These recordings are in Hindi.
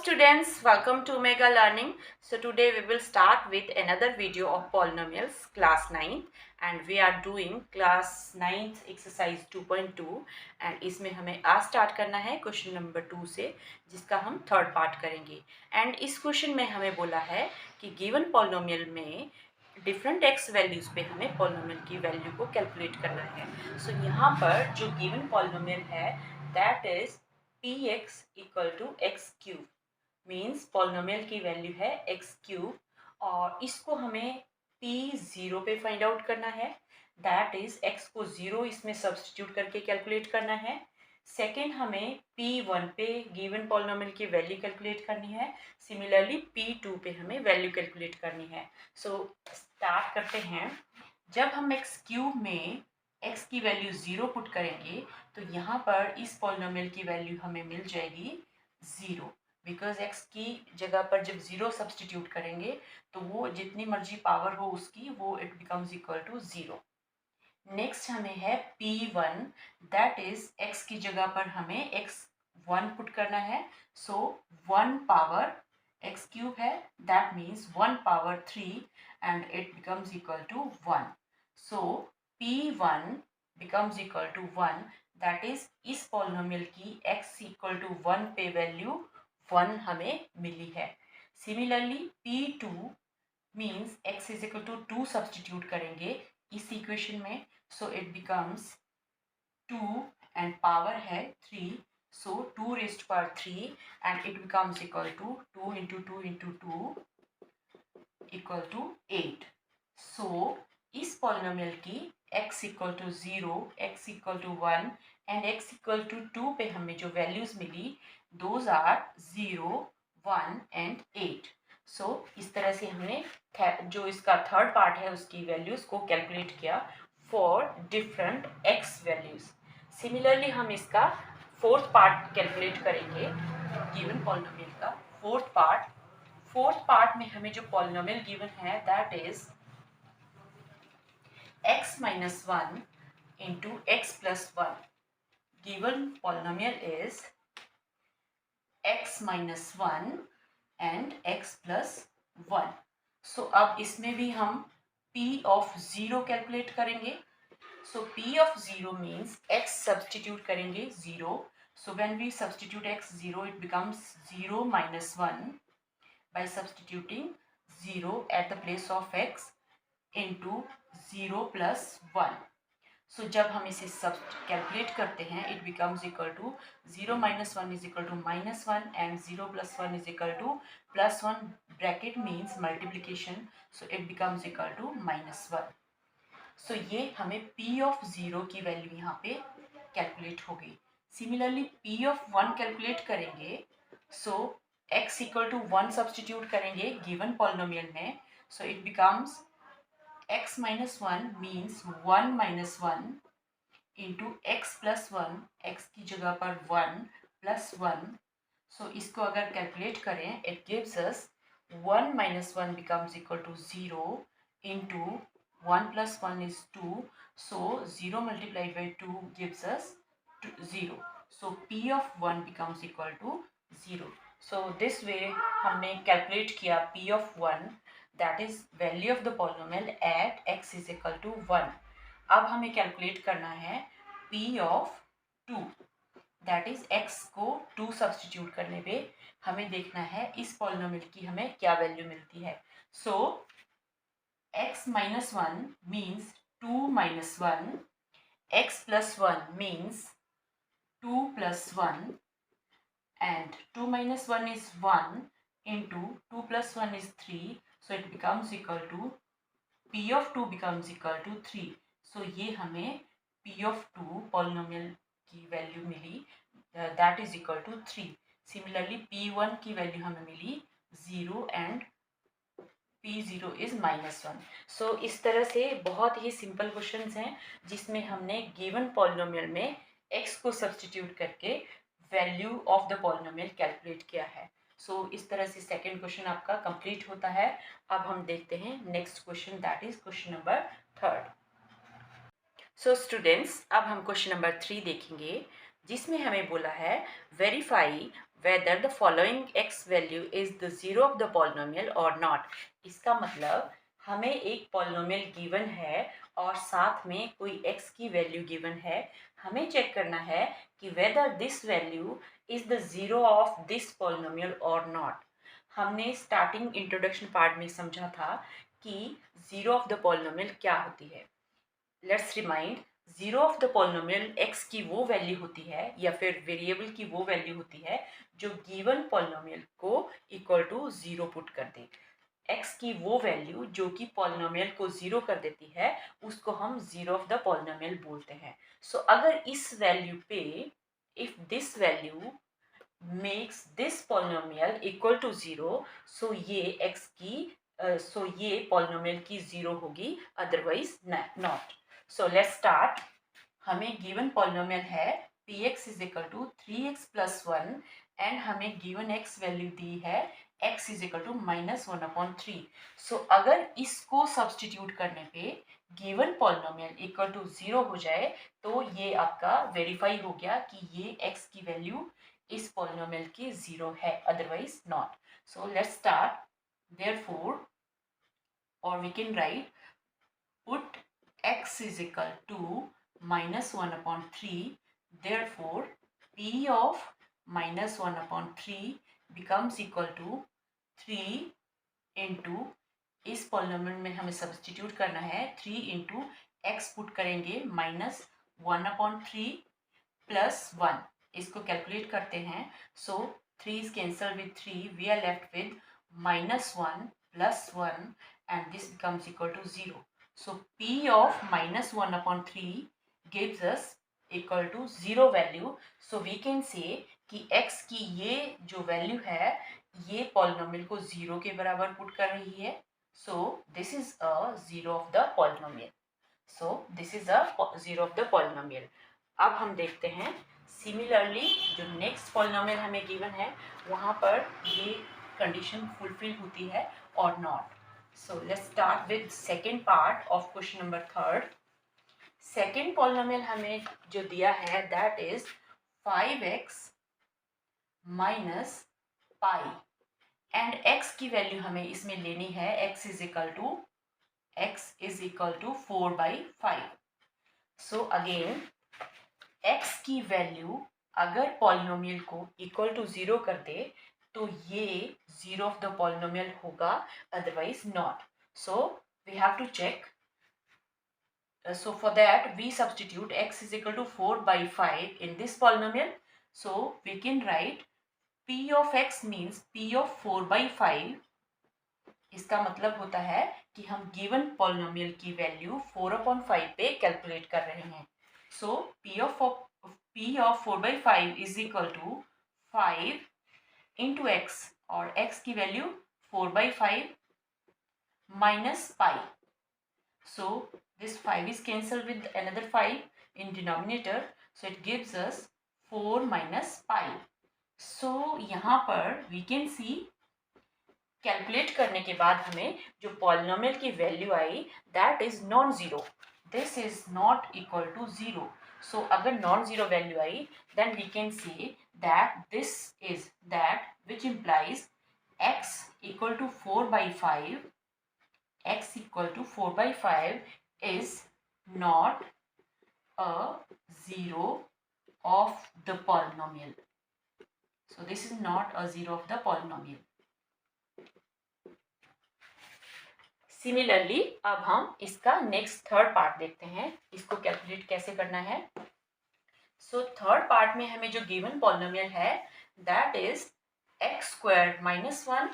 students, welcome to Omega Learning. So today we will start with another video of polynomials class 9 and we are doing class 9 exercise 2.2 and इसमें हमें आज स्टार्ट करना है क्वेश्चन नंबर 2 से जिसका हम थर्ड पार्ट करेंगे। एंड इस क्वेश्चन में हमें बोला है कि गिवन पॉलिनोमियल में डिफरेंट एक्स वैल्यूज़ पे हमें पॉलिनोमियल की वैल्यू को कैलकुलेट करना है। सो यहाँ पर जो गिवन पॉलिनोमियल है that is px equal to x cube means polynomial की वैल्यू है एक्स क्यूब और इसको हमें p0 पे फाइंड आउट करना है। दैट इज x को 0 इसमें सब्स्टिट्यूट करके कैलकुलेट करना है। सेकेंड हमें p1 पे गिवन पॉलिनोमियल की वैल्यू कैलकुलेट करनी है। सिमिलरली p2 पे हमें वैल्यू कैलकुलेट करनी है। सो स्टार्ट करते हैं। जब हम एक्स क्यूब में x की वैल्यू 0 पुट करेंगे तो यहाँ पर इस पॉलिनोमियल की वैल्यू हमें मिल जाएगी 0 बिकॉज x की जगह पर जब 0 सब्सटीट्यूट करेंगे तो वो जितनी मर्जी पावर हो उसकी वो it becomes equal to 0। Next हमें है p1 दैट इज x की जगह पर हमें x1 पुट करना है। सो 1 पावर x क्यूब है that means 1 power 3 and it becomes equal to 1। So p1 becomes equal to 1 that is इस पॉलिनोमियल की x इक्वल टू 1 पे वैल्यू 1 हमें मिली है। Similarly p2 means x is equal to 2 substitute करेंगे इस इक्वेशन में। So it becomes 2 and power है 3 so 2 raised power 3 and it becomes equal to 2 into 2 into 2 equal to 8। So इस पॉलिनोमियल की x equal to 0, x equal to 1 and x equal to 2 पे हमें जो वैल्यूज मिली दोज आर 0, 1 एंड 8। सो इस तरह से हमने जो इसका थर्ड पार्ट है उसकी वैल्यूज को कैलकुलेट किया for different x values. Similarly हम इसका फोर्थ पार्ट कैलकुलेट करेंगे गिवन पॉलिनोमियल का। फोर्थ पार्ट में हमें जो पॉलिनोमियल गिवन है that is x minus 1 into x plus 1. Given polynomial is x minus 1 and x plus 1. So अब इसमें भी हम p of 0 कैलकुलेट करेंगे। So p of 0 means x substitute करेंगे 0. So when we substitute x 0 it becomes 0 minus 1 by substituting 0 at the place of x into 0 plus 1. सो जब हम इसे सब कैलकुलेट करते हैं it becomes equal to 0 minus 1 is equal to -1 and 0 plus 1 is equal to +1 bracket means multiplication so it becomes equal to -1। सो ये हमें p ऑफ 0 की वैल्यू यहाँ पे कैलकुलेट हो गई। सिमिलरली p ऑफ 1 कैलकुलेट करेंगे सो x इक्वल टू 1 सब्सटीट्यूट करेंगे गिवन पॉलिनोमियल में। So it becomes x minus 1 means 1 minus 1 into x plus 1 x की जगह पर 1 plus 1। so इसको अगर कैलकुलेट करें it gives us 1 minus 1 becomes equal to 0 into 1 plus 1 is 2 so 0 multiplied by 2 gives us 0 so p of 1 becomes equal to 0। so this way हमने कैलकुलेट किया p of 1 that is value of the polynomial at x is equal to 1। अब हमें कैलकुलेट करना है p of 2 that is x को 2 सब्सटीट्यूट करने पे हमें देखना है इस पॉलिनोमियल की हमें क्या वैल्यू मिलती है। सो x minus 1 means 2 minus 1, x plus 1 means 2 plus 1 and 2 minus 1 is 1 into 2 plus 1 is 3 so it becomes equal to p of 2 becomes equal to 3। so ये हमें p of 2 पॉलिनोमियल की वैल्यू मिली that is equal to 3। Similarly p1 की वैल्यू हमें मिली 0 एंड p0 इज -1। सो इस तरह से बहुत ही सिंपल क्वेश्चंस हैं जिसमें हमने गिवन पॉलिनोमियल में x को सब्सटीट्यूट करके value of the polynomial calculate किया है। सो इस तरह से सेकेंड क्वेश्चन आपका कंप्लीट होता है। अब हम देखते हैं next question that is question number 3। So students अब हम क्वेश्चन नंबर 3 देखेंगे जिसमें हमें बोला है verify whether the following x value is the zero of the polynomial or not। इसका मतलब हमें एक पॉलिनोमियल गिवन है और साथ में कोई x की वैल्यू गिवन है। हमें चेक करना है कि whether this value is the zero of this polynomial or not। हमने स्टार्टिंग इंट्रोडक्शन पार्ट में समझा था कि जीरो ऑफ द पॉलिनोमियल क्या होती है। Let's remind, zero of the polynomial x की वो वैल्यू होती है या फिर वेरिएबल की वो वैल्यू होती है जो गिवन पॉलिनोमियल को इक्वल टू जीरो पुट कर दे। x की वो वैल्यू जो कि पॉलिनोमियल को जीरो कर देती है उसको हम जीरो ऑफ द पॉलिनोमियल बोलते हैं। सो अगर इस वैल्यू पे if this value makes this polynomial equal to zero, so ये x की so ये polynomial की zero होगी, otherwise not। so let's start। हमें given polynomial है px is equal to 3x plus 1 and हमें given x value दी है x is equal to minus 1/3। so अगर इसको substitute करने पे given polynomial equal to 0 हो जाए तो ये आपका verify हो गया कि ये x की value इस पॉलिनोमियल की जीरो है, otherwise not. So let's start. therefore or we can write put x is equal to minus 1/3, therefore p of minus 1/3 becomes equal to 3 into इस पॉलिनोमियल में हमें सब्सटीट्यूट करना है 3 इंटू एक्स पुट करेंगे माइनस 1/3 प्लस 1। इसको कैलकुलेट करते हैं। सो 3 is cancelled with 3, we are left with minus 1 plus 1 and this becomes equal to 0। so p of minus 1/3 gives us equal to 0 value। so we can say कि x की ये जो वैल्यू है ये पॉलिनोमियल को 0 के बराबर पुट कर रही है। so this is a 0 of the polynomial। so this is a 0 of the polynomial। अब हम देखते हैं सिमिलरली जो नेक्स्ट पॉलिनोमियल हमें गिवन है वहाँ पर ये कंडीशन फुलफिल होती है और not. So let's start with second part of question number third. Second polynomial हमें जो दिया है that is 5x minus pi and x की वैल्यू हमें इसमें लेनी है x is equal to 4/5। So again x की वैल्यू अगर पॉलिनोमियल को इक्वल टू 0 कर दे तो ये 0 ऑफ द पॉलिनोमियल होगा, otherwise not. So we have to check. so for that we substitute x is equal to 4/5 in this polynomial। so we can write p of x means p of 4/5। इसका मतलब होता है कि हम गिवन पॉलिनोमियल की वैल्यू 4/5 पे कैलकुलेट कर रहे हैं। so p of 4/5 is equal to 5 into x और x की value 4/5 minus pi। so this 5 is cancelled with another 5 in denominator, so it gives us 4 minus pi। so यहाँ पर we can see कैलकुलेट करने के बाद हमें जो पॉलिनोमियल की वैल्यू आई that is non zero. This is not equal to zero. So अगर नॉन जीरो वैल्यू आई then we can say that this is that which implies x equal to 4/5, x equal to 4/5 is not a zero of the polynomial। so this is not a zero of the polynomial। Similarly अब हम इसका नेक्स्ट थर्ड पार्ट देखते हैं, इसको कैलकुलेट कैसे करना है। सो थर्ड पार्ट में हमें जो गिवन पॉलिनोमियल है that is x square minus 1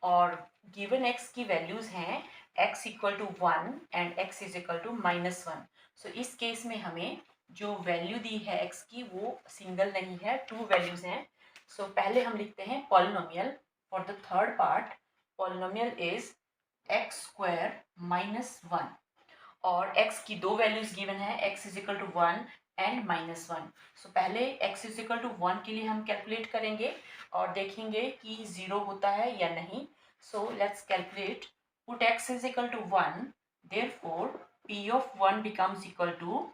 और गिवन x की वैल्यूज हैं x equal to 1 and x is equal to minus 1। So इस केस में हमें जो वैल्यू दी है x की वो सिंगल नहीं है, टू वैल्यूज हैं। सो पहले हम लिखते हैं polynomial for the third part. Polynomial is x square minus 1 और x की दो वैल्यूज गिवन है x is equal to 1 and minus 1। So पहले x इज इक्वल टू 1 के लिए हम कैलकुलेट करेंगे और देखेंगे कि 0 होता है या नहीं। So let's calculate. Put x is equal to 1, therefore p of 1 becomes equal to,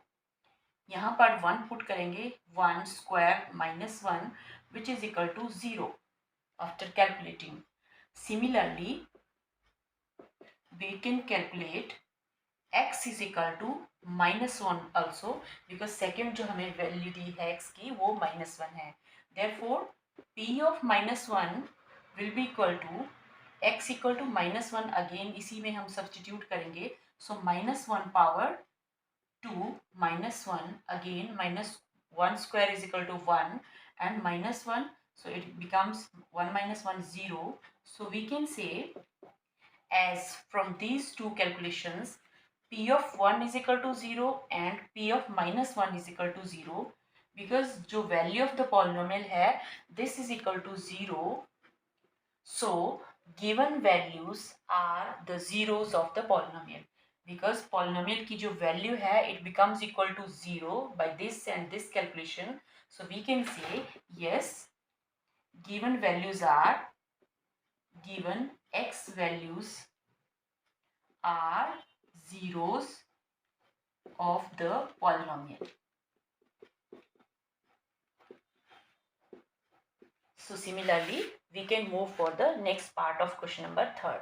यहाँ पर 1 पुट करेंगे 1 square minus 1 which is equal to 0 after calculating. Similarly, we can calculate x is equal to -1 also, because second जो हमें वैल्यू दी है x की वो -1 है. Therefore, p of -1 will be equal to x equal to -1. Again इसी में हम सब्सटीट्यूट करेंगे. So -1 power 2 -1, again -1 square is equal to 1, and -1, so it becomes 1 minus 1 0. So we can say, as from these two calculations, p of 1 is equal to 0 and p of -1 is equal to 0, because जो value of the polynomial है this is equal to 0. So given values are the zeros of the polynomial, because polynomial की जो value है it becomes equal to 0 by this and this calculation. So we can say yes, given values are, given x values are zeros of the polynomial. So similarly, we can move for the next part of question number 3.